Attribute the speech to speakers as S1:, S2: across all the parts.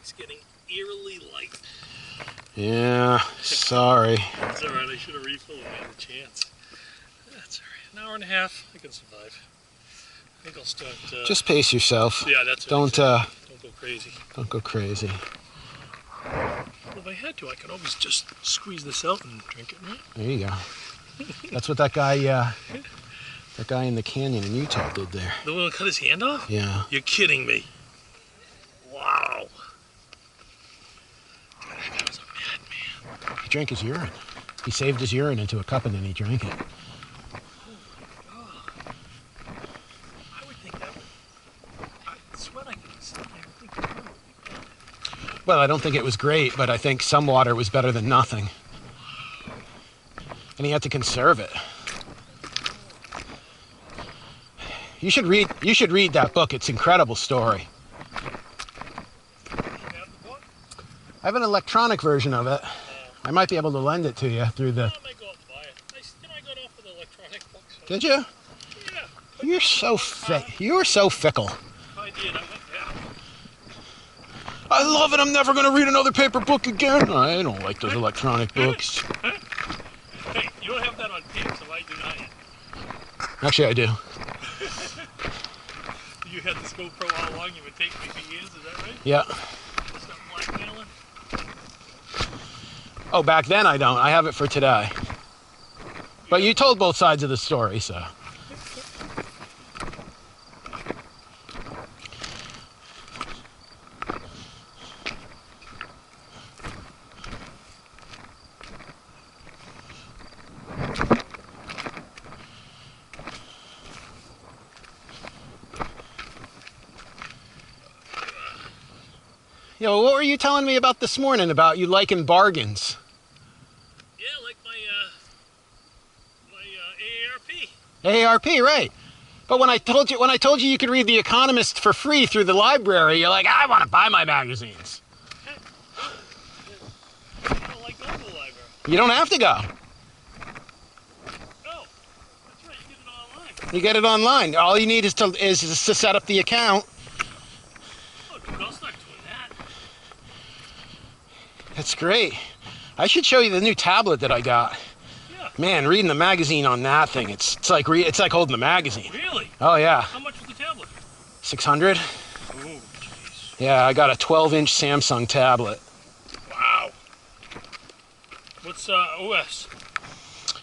S1: back's getting eerily light.
S2: Yeah, sorry.
S1: That's alright, I should have refilled if I had a chance. That's alright. An hour and a half, I can survive. I think I'll start...
S2: Just pace yourself.
S1: Yeah, that's
S2: Don't
S1: go crazy.
S2: Don't go crazy.
S1: Well, if I had to, I could always just squeeze this out and drink it, right?
S2: There you go. That's what that guy in the canyon in Utah did there.
S1: The one who cut his hand off?
S2: Yeah.
S1: You're kidding me. Wow. That guy was a madman.
S2: He drank his urine. He saved his urine into a cup and then he drank it. Well, I don't think it was great, but I think some water was better than nothing. And he had to conserve it. You should read that book. It's an incredible story. I have an electronic version of it. I might be able to lend it to you through the...
S1: I might go out and buy it. I got off with electronic books.
S2: Did you?
S1: Yeah.
S2: You're so fickle.
S1: I did.
S2: I love it. I'm never going to read another paper book again. I don't like those electronic books.
S1: Hey, you don't have that on tape, so I do not.
S2: Actually, I do.
S1: You had this GoPro all along. You've been taking me for years. Is that right?
S2: Yeah.
S1: Stop blackmailing.
S2: Oh, back then I don't. I have it for today. But you told both sides of the story, so. Yo, what were you telling me about this morning about you liking bargains?
S1: Yeah, like my AARP.
S2: AARP, right? But when I told you you could read The Economist for free through the library, you're like, I want to buy my magazines.
S1: I don't like going to the library.
S2: You don't have to go.
S1: No, that's right. You get it online.
S2: You get it online. All you need is to set up the account.
S1: Oh, dude, I'll start doing that.
S2: That's great. I should show you the new tablet that I got.
S1: Yeah.
S2: Man, reading the magazine on that thing, it's like holding the magazine.
S1: Really?
S2: Oh yeah.
S1: How much was the tablet?
S2: 600.
S1: Oh, jeez.
S2: Yeah, I got a 12-inch Samsung tablet.
S1: Wow. What's OS?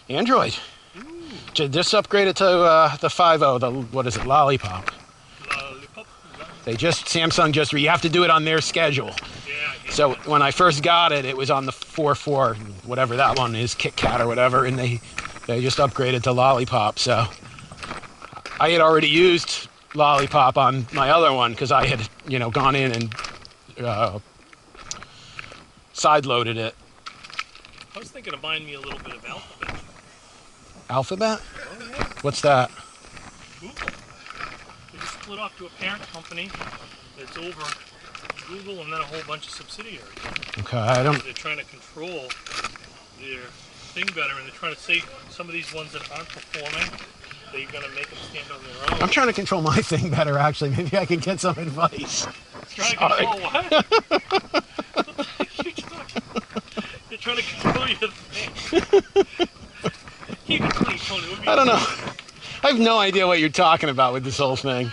S2: Android.
S1: Ooh.
S2: Just upgraded to the 5.0, the, what is it, Lollipop.
S1: Lollipop?
S2: Samsung you have to do it on their schedule.
S1: Yeah.
S2: So when I first got it, it was on the 4.4, whatever that one is, Kit Kat or whatever, and they just upgraded to Lollipop. So I had already used Lollipop on my other one because I had, gone in and side-loaded it.
S1: I was thinking of buying me a little bit of Alphabet.
S2: Alphabet?
S1: Oh, yeah.
S2: What's that?
S1: Google. They just split off to a parent company that's over Google and then a whole bunch of subsidiaries.
S2: Okay,
S1: They're trying to control their thing better, and they're trying to say some of these ones that aren't performing, they're going to make them stand on their own.
S2: I'm trying to control my thing better, actually. Maybe I can get some advice.
S1: Trying to control what? You're trying to control your thing. You can control it.
S2: I don't know. I have no idea what you're talking about with this whole thing.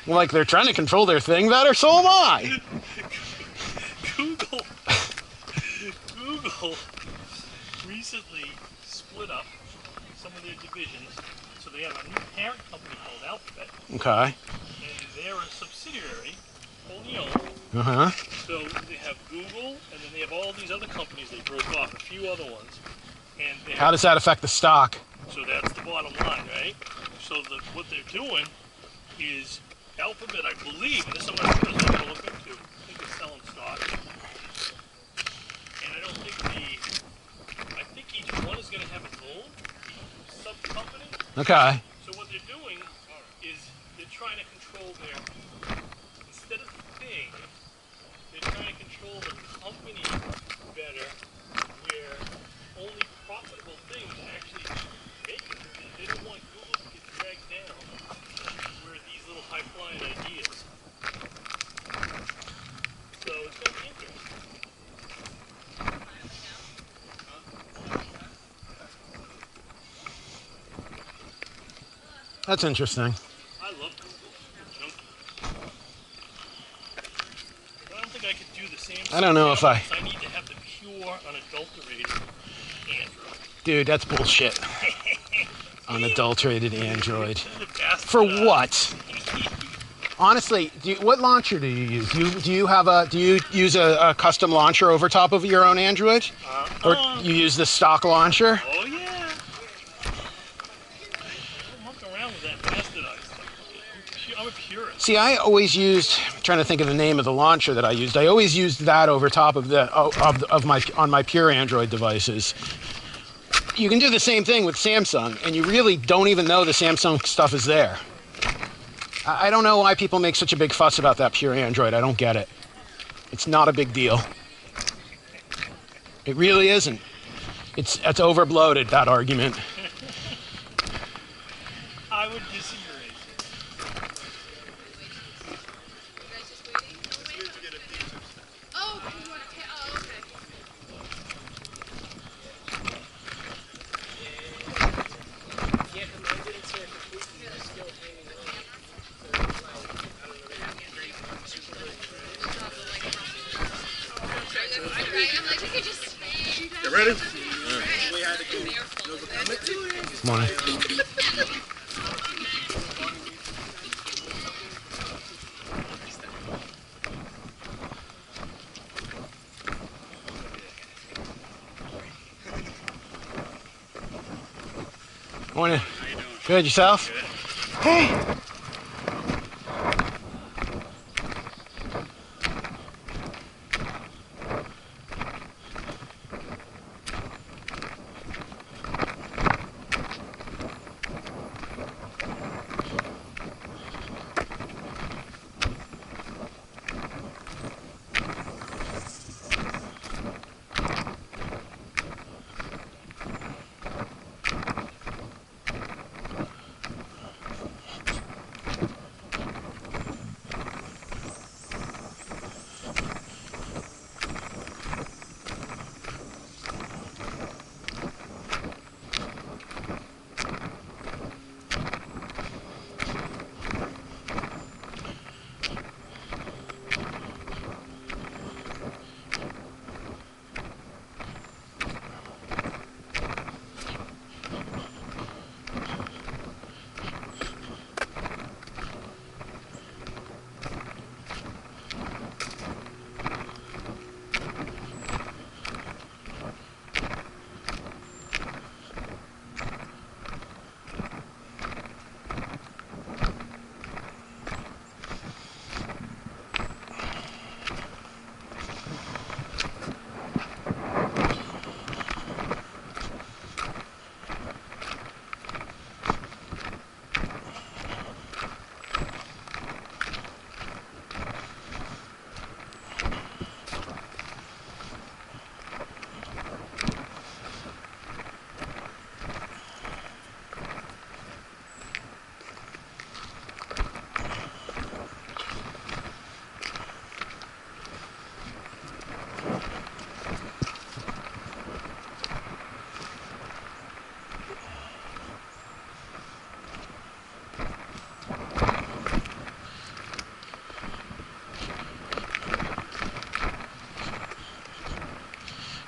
S2: Like they're trying to control their thing better, so am I.
S1: Google recently split up some of their divisions, so they have a new parent company called Alphabet.
S2: Okay.
S1: And they're a subsidiary, wholly owned.
S2: Uh-huh.
S1: So they have Google, and then they have all these other companies they broke off, a few other ones. And
S2: how does that affect the stock?
S1: So that's the bottom line, right? So what they're doing is Alphabet, I believe, and this is something I'm going to look into. I think it's selling stock. And I think each one is going to have its own sub-company.
S2: Okay.
S1: So what they're doing is they're trying to control instead of the thing, they're trying to control the company better, where only profitable things actually make it. They don't want Google to get dragged down where these little high-flying ideas. So
S2: That's interesting.
S1: I love Google. Junkie. But I don't think I could do the same.
S2: I don't know if I...
S1: I need to have the pure, unadulterated Android.
S2: Dude, that's bullshit. Unadulterated Android. For
S1: For
S2: what? Honestly, what launcher do you use? Do you use a custom launcher over top of your own Android, or you use the stock launcher?
S1: Oh yeah. Don't muck around with that bastardized stuff. I'm a purist.
S2: See, I always used. I'm trying to think of the name of the launcher that I used. I always used that over top of the on my pure Android devices. You can do the same thing with Samsung, and you really don't even know the Samsung stuff is there. I don't know why people make such a big fuss about that pure Android. I don't get it. It's not a big deal. It really isn't. It's overbloated, that argument.
S1: I would disagree.
S3: Oh, you want to oh, okay.
S4: Yeah, but mine didn't say it completely. It was still hanging on. So it was like, I don't know, maybe super good.
S3: I'm like, we could just.
S5: You ready?
S3: We had to go.
S2: Morning. Morning. Good, yourself? Hey.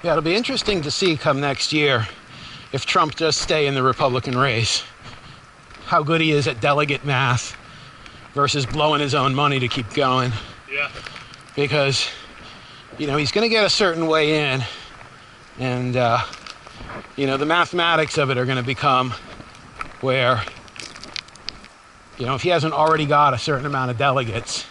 S2: Yeah, it'll be interesting to see come next year if Trump does stay in the Republican race, how good he is at delegate math versus blowing his own money to keep going.
S1: Yeah.
S2: Because, you know, he's going to get a certain way in, and, you know, the mathematics of it are going to become where, you know, if he hasn't already got a certain amount of delegates,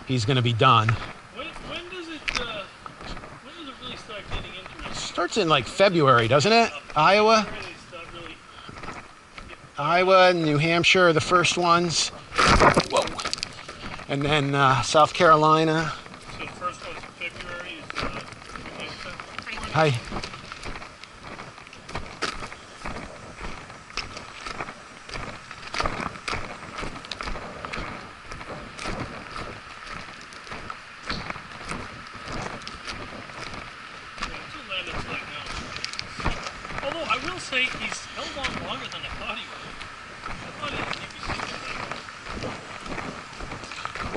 S2: he's going to be done.
S1: When does it really start getting into it?
S2: Starts in like February, doesn't it? Iowa?
S1: Where they start really
S2: Iowa and New Hampshire are the first ones. Whoa. And then South Carolina.
S1: So the first one's February is New Hampshire.
S2: Hi.
S1: Although I will say he's held on longer than I thought he would. I thought he'd be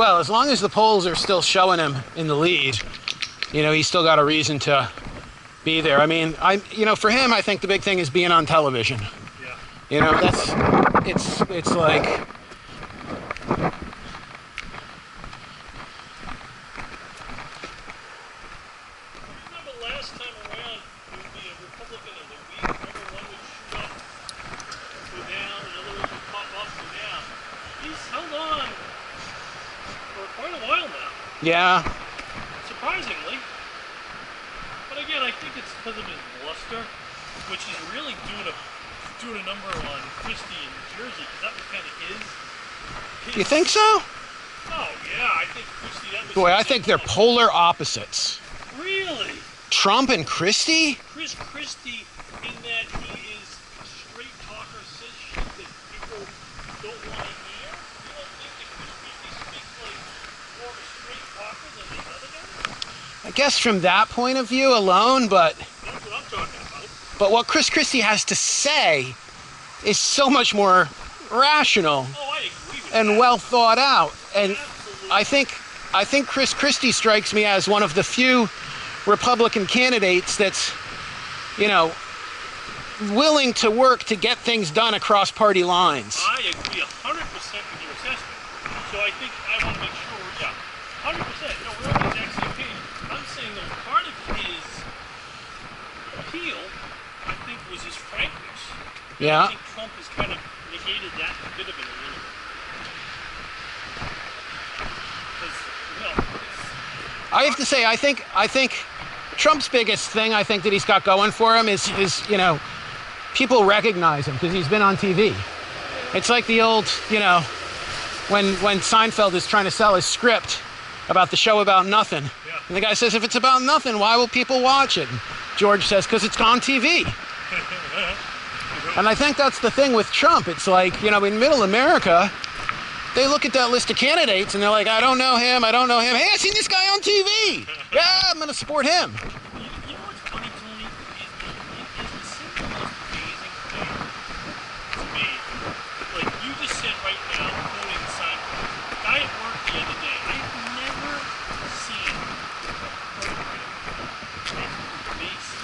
S2: Well, as long as the polls are still showing him in the lead, you know, he's still got a reason to be there. I mean, for him, I think the big thing is being on television.
S1: Yeah.
S2: You know, it's like.
S1: Remember last time around, it would be a Republican of the week. Remember one would shoot up, go down, another one would pop up, go down. He's held on for quite a while now,
S2: Yeah.
S1: surprisingly. But again, I think it's because of his bluster, which is really doing a number on Christie in Jersey, because that was kind of his.
S2: You think so?
S1: Oh yeah, I think Christie. That was.
S2: Boy, I think they're polar opposites.
S1: Really?
S2: Trump and Christie?
S1: Chris Christie, in that he is a straight talker, says shit that people don't want to hear. You don't think that Chris Christie speaks like more of a straight talker than these other guys?
S2: I guess from that point of view alone, but
S1: That's what I'm talking about.
S2: what Chris Christie has to say is so much more rational
S1: Oh, I agree with
S2: and
S1: that.
S2: well thought out. And
S1: Absolutely.
S2: I think Chris Christie strikes me as one of the few Republican candidates that's, you know, willing to work to get things done across party lines.
S1: I agree 100% with your assessment. So I think I want to make sure, yeah, 100%. No, we're on the exact same page. I'm saying that part of his appeal, I think, was his frankness. I
S2: Yeah.
S1: think Trump has kind of negated that bit of it a little bit. Because, you know,
S2: I have to say, I think Trump's biggest thing I think that he's got going for him is you know, people recognize him because he's been on TV. It's like the old, you know, when Seinfeld is trying to sell his script about the show about nothing.
S1: Yeah.
S2: And the guy says, if it's about nothing, why will people watch it? And George says, because it's on TV. And I think that's the thing with Trump. It's like, you know, in middle America, they look at that list of candidates and they're like, I don't know him. Hey, I seen this guy on TV. Yeah, I'm going to support him.
S1: You know what's funny, Tony? Is the single most amazing thing to me, like you just said right now, quoting Seinfeld. Guy at work the other day, I've never seen a program that's based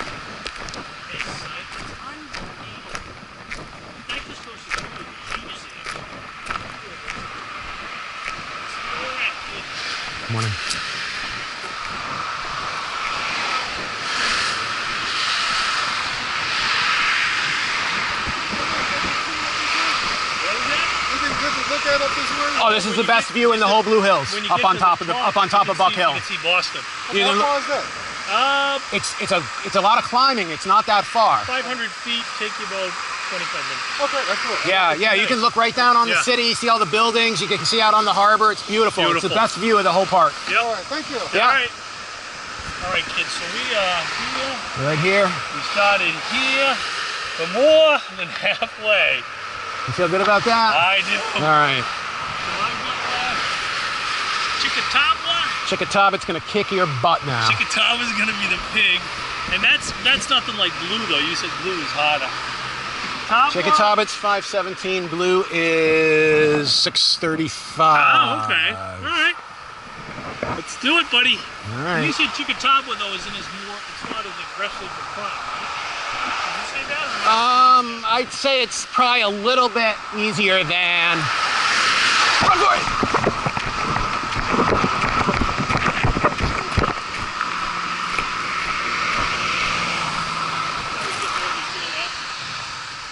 S1: as Seinfeld. It's unbelievable. That just goes to show you the genius of it.
S2: Morning. Oh, this is the best view in the whole Blue Hills,
S1: When you
S2: up
S1: get
S2: on
S1: to
S2: top
S1: the
S2: of the
S1: top,
S2: up on top
S1: you
S2: of
S1: can
S2: Buck
S1: see-
S2: Hill.
S1: You can see Boston.
S2: You can look-
S5: How far is that?
S2: it's a lot of climbing. It's not that far.
S1: 500 feet, take you about 25 minutes.
S5: Okay, that's good.
S2: Yeah, you can look right down on the
S1: Yeah.
S2: city, see all the buildings. You can see out on the harbor. It's beautiful. It's the
S1: Beautiful.
S2: best view of the whole park.
S1: Yep.
S5: All right, thank you.
S2: Yeah.
S1: All right, kids. So we
S2: Right here.
S1: we started here, but more than halfway.
S2: You feel good about that?
S1: I do.
S2: All right.
S1: Chickatawba.
S2: Chickataba's gonna kick your butt now.
S1: Chickatawa's gonna be the pig, and that's nothing like blue though. You said blue is harder.
S2: Chickataba's 517. Blue is 635.
S1: Oh, okay. All right. Let's do it, buddy.
S2: All right.
S1: You said Chickatawba though isn't as more. It's not as aggressive a crime. Right? Did you say that?
S2: I'd say it's probably a little bit easier than. Run for it!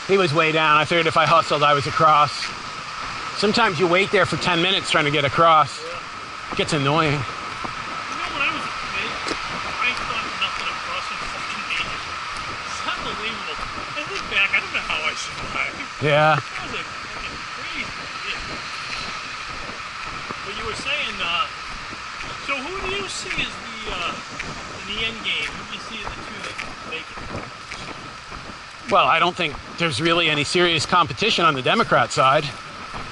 S2: He was way down. I figured if I hustled, I was across. Sometimes you wait there for 10 minutes trying to get across. It gets annoying.
S1: You know, when I was a kid, I thought nothing of crossing fucking ages. It's unbelievable. I look back, I don't know how I survived.
S2: Yeah.
S1: That was a fucking crazy kid. But you were saying, so who do you see as in the end game? Who do you see as the two that can make it?
S2: Well, I don't think there's really any serious competition on the Democrat side.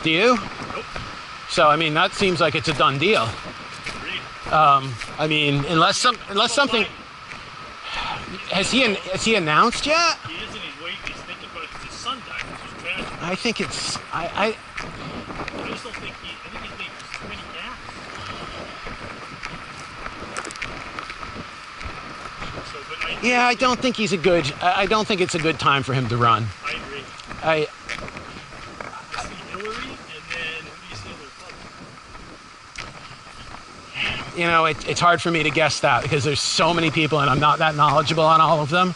S2: Do you?
S1: Nope.
S2: So, I mean, that seems like it's a done deal.
S1: Agreed.
S2: I mean, unless something has he announced yet?
S1: He isn't. He's waiting. He's thinking about it because his son died, which is tragic.
S2: I think it's
S1: I just don't think I think his name is too many gaps.
S2: Yeah, I don't think he's a good. I don't think it's a good time for him to run.
S1: I agree.
S2: I
S1: I see Hillary, and then who do you see in the Republican?
S2: you know, it's hard for me to guess that because there's so many people and I'm not that knowledgeable on all of them.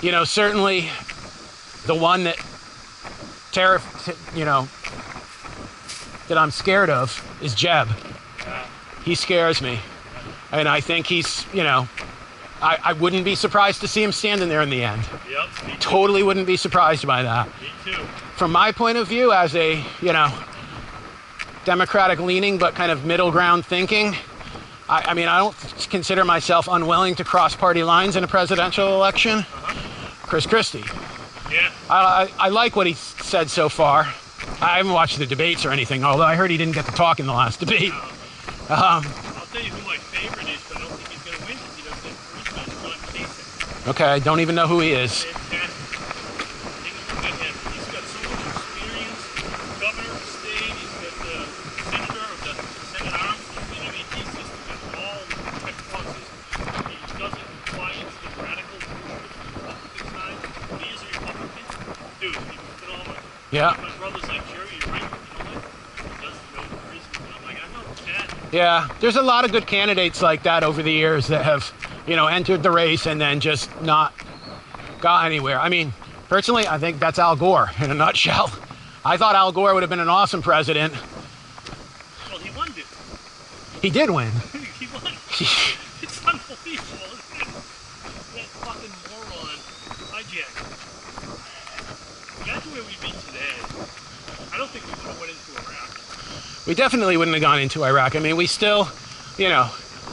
S2: You know, certainly the one that that I'm scared of is Jeb. He scares me. And I think he's, I wouldn't be surprised to see him standing there in the end.
S1: Yep. Me too.
S2: Totally wouldn't be surprised by that.
S1: Me too.
S2: From my point of view, as a, Democratic leaning but kind of middle ground thinking, I mean, I don't consider myself unwilling to cross party lines in a presidential election. Chris Christie.
S1: Yeah.
S2: I like what he said so far. I haven't watched the debates or anything, although I heard he didn't get to talk in the last debate.
S1: I'll tell you who my favorite is, but I don't think he's going to win because he doesn't have charisma. It's John Kasich.
S2: Okay, I don't even know who he is.
S1: Fantastic. Take a look at him. He's got so much experience. Governor of the state. He's got the senator of the Senate Arms Committee. I mean, he's just got all the check boxes. He doesn't comply into the radical Republican side. He is a Republican. Dude, he's phenomenal.
S2: Yeah.
S1: My brother's like, Jerry, you're right. You know what? He doesn't know charisma. And I'm like, I know that.
S2: Yeah, there's a lot of good candidates like that over the years that have, entered the race and then just not got anywhere. I mean, personally, I think that's Al Gore in a nutshell. I thought Al Gore would have been an awesome president.
S1: Well, he won, dude.
S2: He did win.
S1: He won. It's unbelievable, isn't it? That fucking moron hijacked. Imagine where we'd be today. I don't think we would have went into Iraq.
S2: We definitely wouldn't have gone into Iraq. I mean, we still,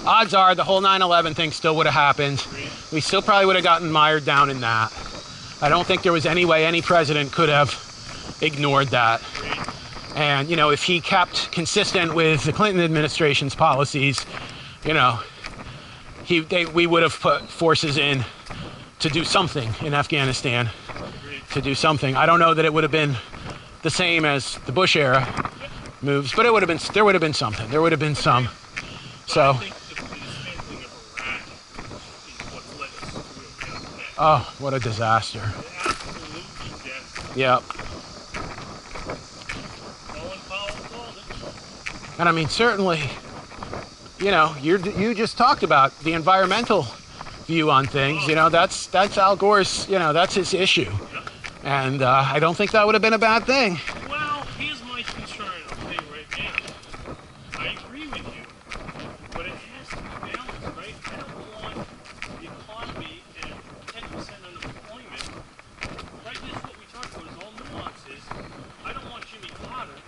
S2: odds are the whole 9/11 thing still would have happened. We still probably would have gotten mired down in that. I don't think there was any way any president could have ignored that. And, if he kept consistent with the Clinton administration's policies, we would have put forces in to do something in Afghanistan. To do something. I don't know that it would have been the same as the Bush era moves, but there would have been something. There would have been some. So.
S1: I think the dismantling of Iraq is what's led us through.
S2: Oh, what a disaster.
S1: Absolutely death.
S2: Yep.
S1: Colin Powell called it.
S2: And I mean, certainly, you just talked about the environmental view on things. That's Al Gore's, that's his issue. And I don't think that would have been a bad thing.
S1: Well, here's my concern, I'll tell you right now. I agree with you, but it has to be balanced, right? I don't want the economy at 10% unemployment. Right, this is what we talked about, is all nuances. I don't want Jimmy Carter,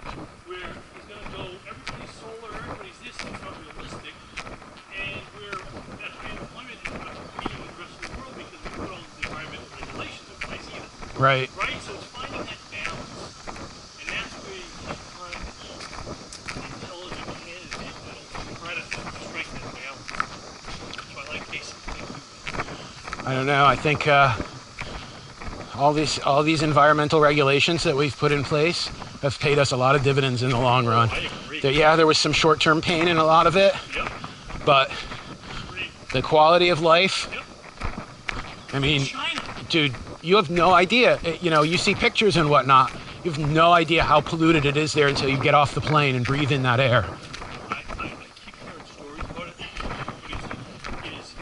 S1: where he's going to go, everybody's solar, everybody's this, it's not realistic, and where that high unemployment is not competing with the rest of the world because we put all the environmental regulations in place either.
S2: Right.
S1: Right, so it's finding that balance, and that's where you can find an intelligent candidate that'll try to strike that balance. So I like Casey.
S2: I don't know. I think all these environmental regulations that we've put in place have paid us a lot of dividends in the long run.
S1: I agree.
S2: There was some short-term pain in a lot of it,
S1: Yep.
S2: but
S1: Agreed.
S2: the quality of life.
S1: Yep.
S2: I mean,
S1: China.
S2: dude, you have no idea. You see pictures and whatnot. You have no idea how polluted it is there until you get off the plane and breathe in that air.
S1: I keep hearing stories about it, but it is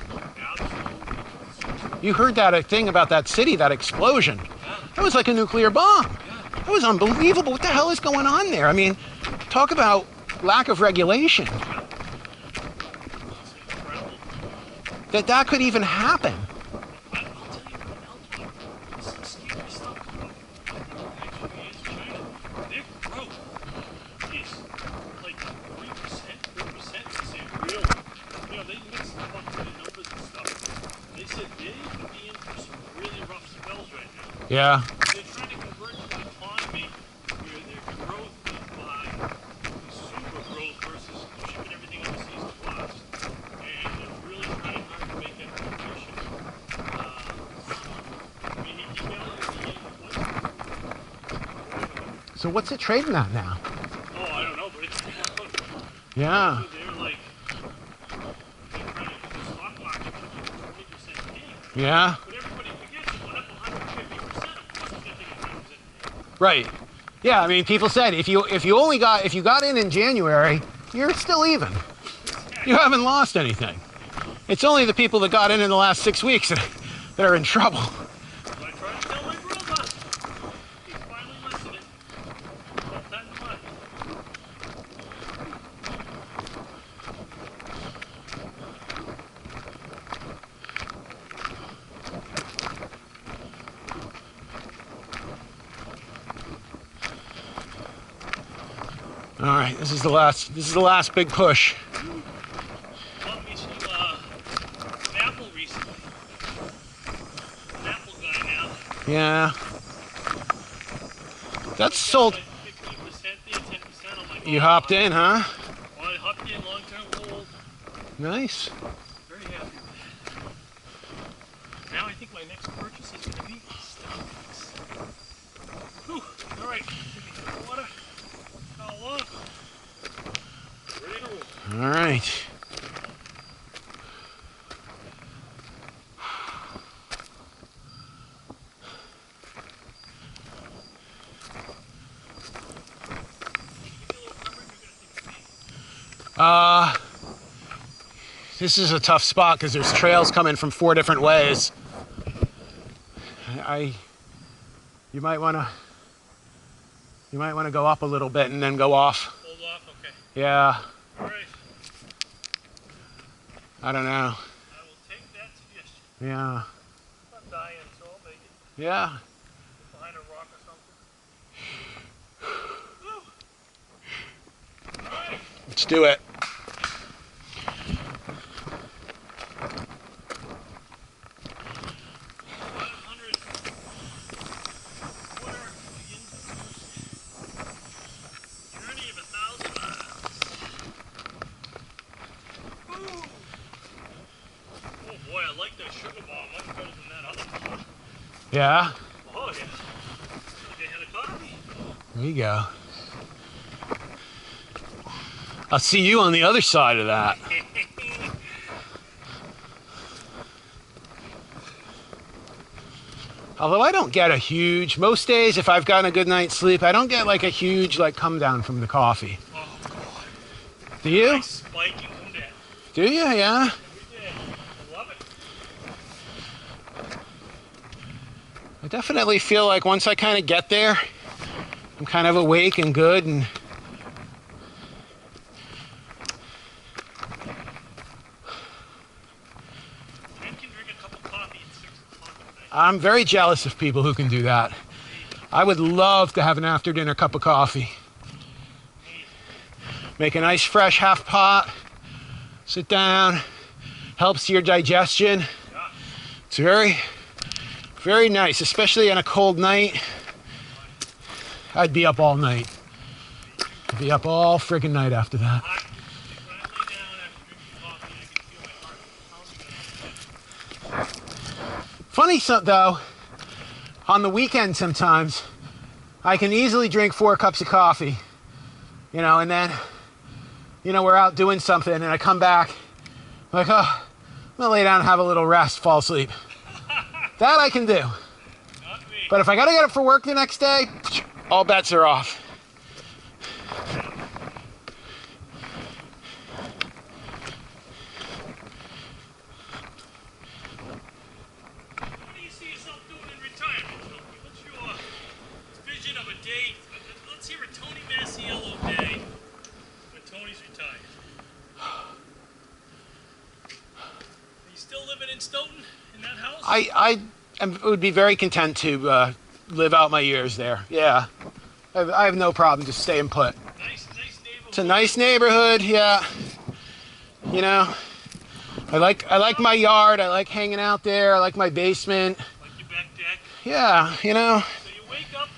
S1: absolutely.
S2: You heard that thing about that city, that explosion. That was like a nuclear bomb. That was unbelievable. What the hell is going on there? I mean, talk about lack of regulation.
S1: It's incredible.
S2: That could even happen.
S1: I'll tell you what else, there's some scary stuff going on. Actually, is China. Their growth is like 3%, 4%. They say real. They mix stuff up with the numbers and stuff. They said they could be in for some really rough spells right now.
S2: Yeah.
S1: They're trying to convert to an economy where their growth is by consumer growth versus shipping everything overseas to us. And they're really trying hard to make that transition. He emailed me.
S2: So what's it trading at now?
S1: Oh, I don't know, but
S2: Yeah.
S1: They're like, they're trying to do the stock market to keep 20% gain.
S2: Yeah.
S1: But everybody forgets it went up 150%. Of course, it's going to take a 20% gain.
S2: Right. Yeah. I mean, people said if you got in January, you're still even. You haven't lost anything. It's only the people that got in the last 6 weeks that are in trouble.
S1: So I tried to tell my brother. He's finally listening. Kept that in mind.
S2: All right. This is the last big push.
S1: Bought me some apple recently. An apple guy now.
S2: Yeah. That's sold.
S1: 15% there, 10% on my
S2: You hopped in, huh?
S1: Well, I hopped in long-term hold.
S2: Nice.
S1: Very happy with that. Now I think my next purchase is going to be Starbucks. Whew. All right. Give me some water. Towel off. Ready to roll.
S2: All right. This is a tough spot because there's trails coming from 4 different ways. You might want to go up a little bit and then go off.
S1: Hold off, okay.
S2: Yeah,
S1: All right.
S2: I don't know.
S1: I will take that suggestion.
S2: Yeah,
S1: I'm not dying, so I'll make it.
S2: yeah.
S1: Behind a rock or something. Woo. All right.
S2: Let's do it.
S1: 500 quarter begins the journey of 1,000 miles. Woo. Oh boy, I like that sugar bomb much better than that other one.
S2: Yeah,
S1: Oh yeah. They had a coffee.
S2: there you go. I'll see you on the other side of that. Although I don't get a huge, most days if I've gotten a good night's sleep, I don't get like a huge like come down from the coffee.
S1: Oh god.
S2: Do you?
S1: Nice spike and come down.
S2: Do you? Yeah.
S1: Every day. I love it.
S2: I definitely feel like once I kind of get there, I'm kind of awake and good and
S1: Men can drink a cup of coffee at 6 o'clock at night.
S2: I'm very jealous of people who can do that. I would love to have an after dinner cup of coffee. Make a nice fresh half pot, sit down, helps your digestion.
S1: Yeah.
S2: It's very, very nice, especially on a cold night. I'd be up all night. I'd be up all friggin' night after that.
S1: When I lay down after drinking coffee, I can feel my heart pounding.
S2: Funny though, on the weekend sometimes, I can easily drink 4 cups of coffee, you know, and then, you know, we're out doing something and I come back, like, oh, I'm gonna lay down and have a little rest, fall asleep. That I can do.
S1: Not me.
S2: But if I gotta get up for work the next day, all bets are off.
S1: What do you see yourself doing in retirement, Tony? What's your vision of a day? Let's hear a Tony Masiello day when Tony's retired. Are you still living in Stoughton, in that house?
S2: Would be very content to live out my years there. Yeah, I have no problem just staying put.
S1: Nice neighborhood.
S2: It's a nice neighborhood, yeah. You know, I like my yard. I like hanging out there. I like my basement.
S1: Like your back deck.
S2: Yeah, you know.
S1: So you wake up,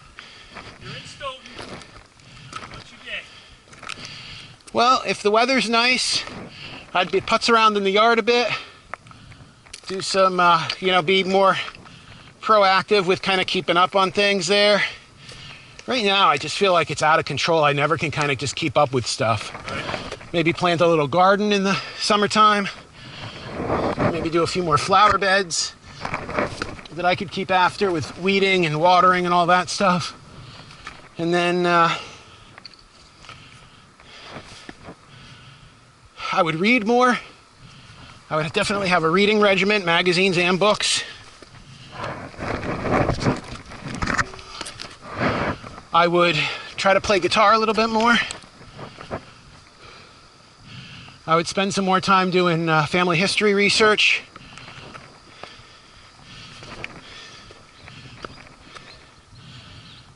S1: you're in Stoughton. What's your day?
S2: Well, if the weather's nice, I'd be putz around in the yard a bit. Do some, you know, be more proactive with kind of keeping up on things there. Right now, I just feel like it's out of control. I never can kind of just keep up with stuff. maybe plant a little garden in the summertime. Maybe do a few more flower beds that I could keep after with weeding and watering and all that stuff. And then I would read more. I would definitely have a reading regimen, magazines and books. I would try to play guitar a little bit more. I would spend some more time doing family history research.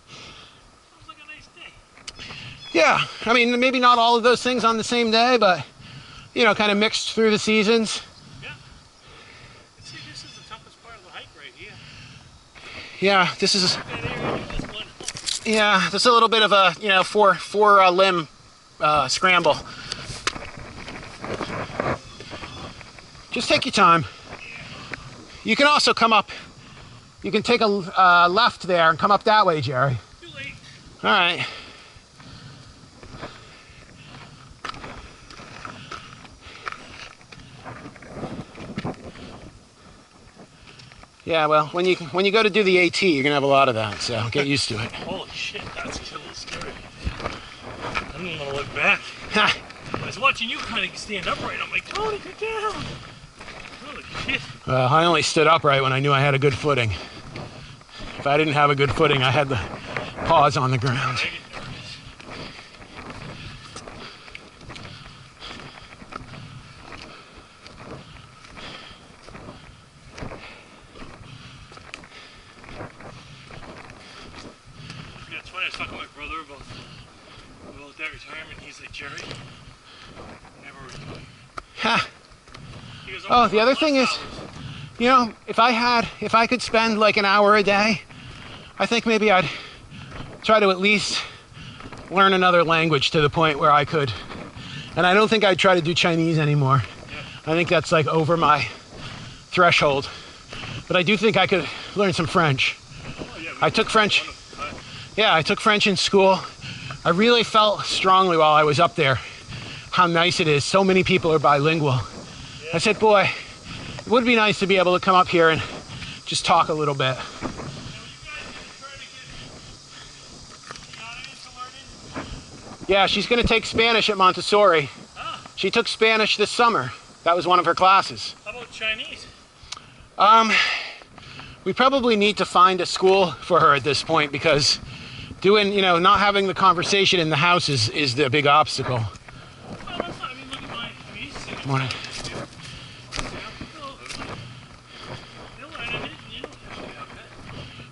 S1: Sounds like a nice day.
S2: Yeah, I mean, maybe not all of those things on the same day, but, you know, kind of mixed through the seasons.
S1: Yeah. See, this is the toughest part of the hike right here.
S2: Yeah, this is,
S1: That area, you just one.
S2: yeah, this is a little bit of a, you know, four limb scramble. Just take your time. You can also come up, you can take a left there and come up that way, Jerry.
S1: Too late.
S2: All right. Yeah, well, when you go to do the AT, you're gonna have a lot of that, so get used to it.
S1: Holy shit, that's a little scary. I don't even want to look back.
S2: Ha!
S1: I was watching you kind of stand upright. I'm like, Tony, get down. Holy shit.
S2: I only stood upright when I knew I had a good footing. If I didn't have a good footing, I had the paws on the ground.
S1: I get nervous. Yeah, it's funny. I was talking to my brother about that retirement. He's like, Jerry, never retire.
S2: Ha!
S1: He goes,
S2: Oh, the other thing is,
S1: hours.
S2: you know, if I could spend like an hour a day, I think maybe I'd try to at least learn another language to the point where I could. And I don't think I'd try to do Chinese anymore.
S1: Yeah.
S2: I think that's like over my threshold. But I do think I could learn some French.
S1: Oh, yeah, we
S2: I took French.
S1: wonderful.
S2: Yeah, I took French in school. I really felt strongly while I was up there how nice it is. So many people are bilingual. I said, boy, it would be nice to be able to come up here and just talk a little bit.
S1: Now, you guys didn't try to get Tiana into learning?
S2: Yeah, she's going to take Spanish at Montessori.
S1: Ah,
S2: She took Spanish this summer. That was one of her classes.
S1: how about Chinese?
S2: We probably need to find a school for her at this point because doing, you know, not having the conversation in the house is the big obstacle.
S1: Well, that's not, I mean, look at my, I mean, he's singing.
S2: Morning.
S1: They'll learn it, you know.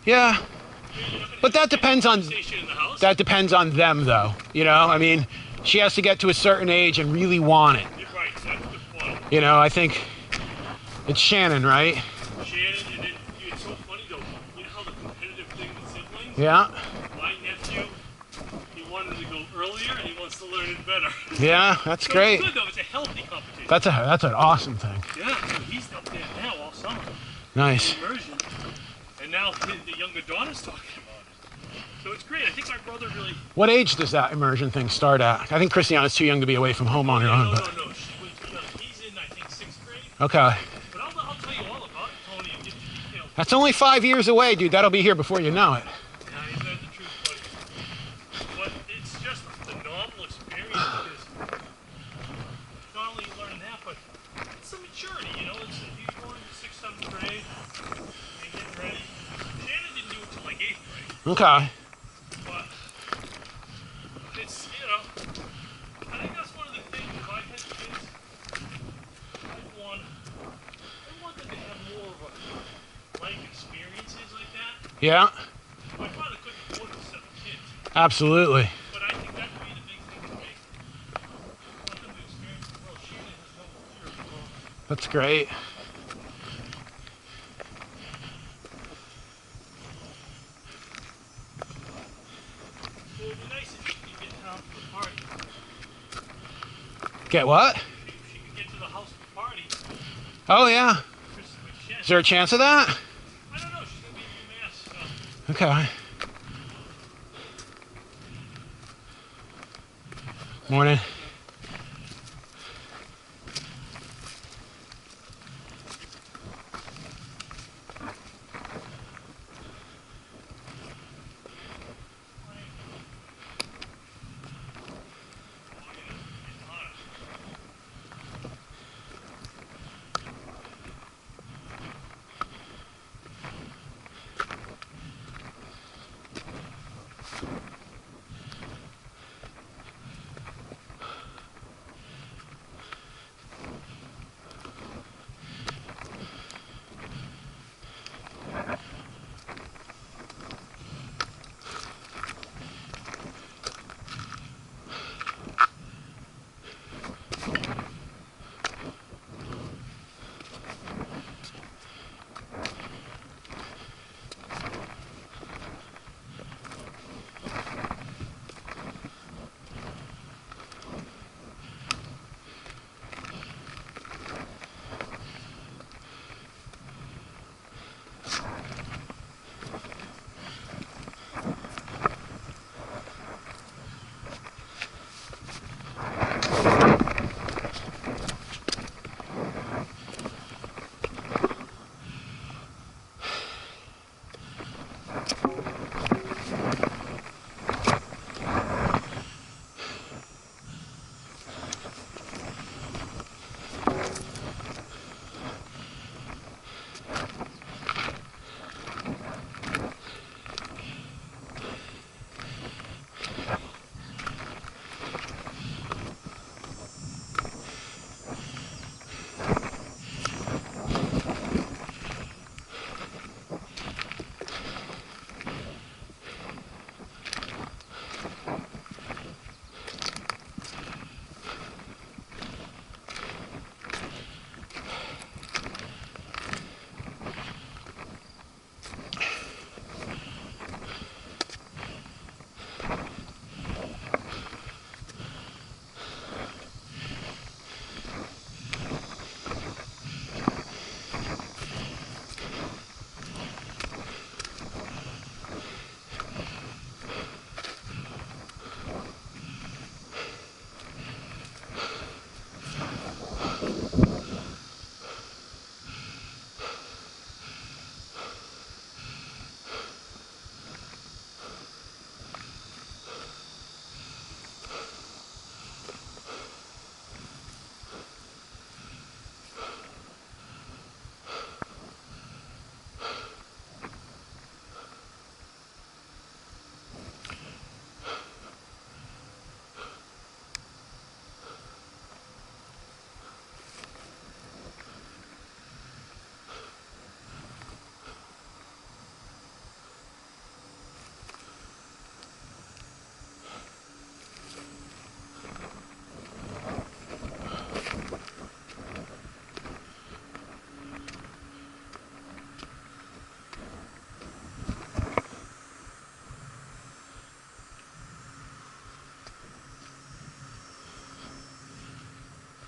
S2: Yeah, but that depends on
S1: Conversation in the house.
S2: that depends on them though. You know, I mean, she has to get to a certain age and really want it.
S1: You're right, that's the point.
S2: You know, I think it's Shannon, right?
S1: Shannon, and then it's so funny though. You know how the competitive thing with siblings?
S2: Yeah,
S1: My nephew, he wanted to go earlier and he wants to learn it better.
S2: yeah, that's
S1: So
S2: great.
S1: It's good though, it's a healthy competition.
S2: That's an awesome thing.
S1: Yeah, so he's up there now all summer.
S2: Nice.
S1: Immersion. And now the younger daughter's talking about it. So it's great. I think my brother really.
S2: What age does that immersion thing start at? I think Christiana's too young to be away from home on her own.
S1: No.
S2: But
S1: He's in, I think, 6th grade.
S2: okay,
S1: But I'll tell you all about it, Tony, and get the details.
S2: that's only 5 years away, dude. That'll be here before you know it.
S1: Yeah, he's not the truth, buddy. But it's just a phenomenal experience because not only you learn that, but it's some maturity, you know. It's if you go into 6th, 7th grade and get ready. Shannon didn't do it till like 8th grade.
S2: Okay.
S1: But it's, you know, I think that's one of the things. If I had kids, I want them to have more of a life experiences like that.
S2: Yeah,
S1: My father couldn't afford to 7 kids,
S2: absolutely.
S1: but I think that would be the big thing to make. I want them to experience the world. Shannon has no fear of the world.
S2: That's great.
S1: So it'd be nice if she could get down to the party.
S2: Get what?
S1: If she could get to the house for the party.
S2: Oh yeah.
S1: Chris, with Shannon.
S2: Is there a chance of that?
S1: I don't know. She's gonna be in UMass. So.
S2: Okay. Morning.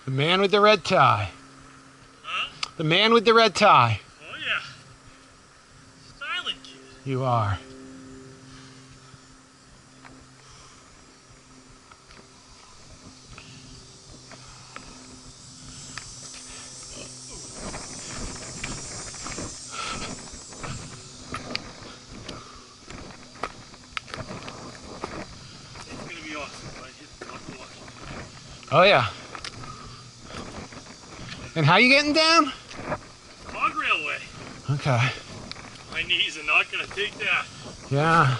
S2: The man with the red tie.
S1: Huh?
S2: The man with the red tie.
S1: Oh yeah. Styling kid.
S2: You are.
S1: It's gonna be awesome when I hit the top of Washington.
S2: Oh yeah. And how you getting down?
S1: Cog railway.
S2: Okay.
S1: My knees are not gonna take that.
S2: Yeah.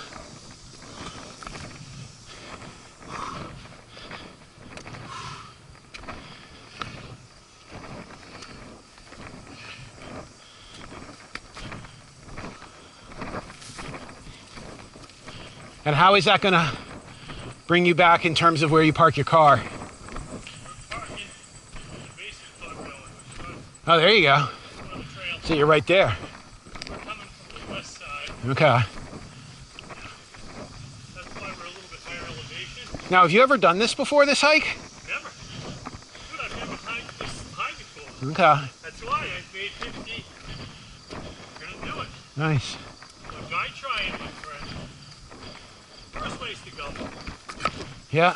S2: And how is that gonna bring you back in terms of where you park your car?
S1: We're parking in the base of the cog railway, which is
S2: Oh, there you go.
S1: on the trail.
S2: So you're right there.
S1: We're coming from the west side.
S2: Okay.
S1: That's why we're a little bit higher elevation.
S2: Now, have you ever done this before, this hike?
S1: Never. Dude, I've never hiked this high before.
S2: Okay.
S1: That's why I made 50. We're gonna do it.
S2: Nice.
S1: So guy trying, my friend. First place to go.
S2: Yeah.